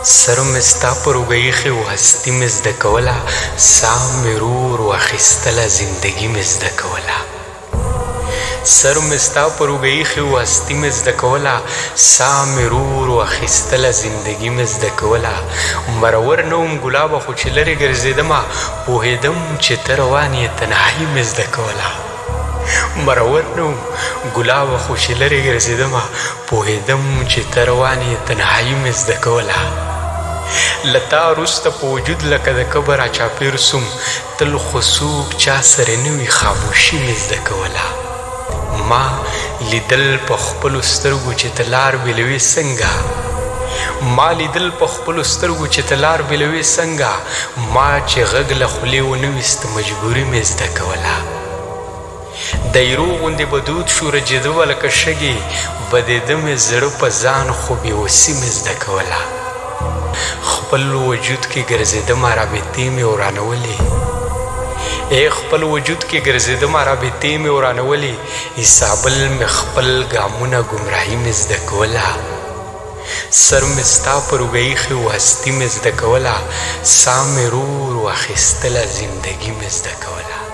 سر مې ستا پر اوږه ایښې و هستي مې زده کوله ساه مې ورو ورو اخیستله زندګي مې زده کوله سر مې ستا پر اوږه ایښې و هستي مې زده کوله ساه مې ورو ورو اخیستله زندګي مې زده کوله مرور نه وم ګلابه خو چې لرې ګرځېدمه پوهېدم چې ته روان یې تنهایي مې زده کوله مرور نه وم ګلابه خو چې لرې ګرځېدمه پوهېدم چې ته روان یې تنهایي مې زده کوله له تا وروسته په وجود لکه د قبر راچاپېر سوم تل خو څوک چا سره نه وي خاموشي مې زده کوله ما لیدل په خپلو سترګو چې ته لار بېلوې څنګه ما لیدل په خپلو سترګو چې ته لار بېلوې څنګه ما چې غږ له خولې ونه ویست مجبوري مې زده کوله د ایرو غوندې به دود شو رجېده به لکه شګې بدېده مې زړه په ځان خو بېوسي مې زده کوله خپل وجود کې ګرځېدمه رابطې مې ورانولې خپل وجود کې ګرځېدمه رابطې مې ورانولې حسابل مې خپل ګامونه ګمراهي مې زده کوله سر مې ستا پر اوږه ایښې و هستي مې زده کوله ساه مې ورو ورو اخیستله زندګي مې زده کوله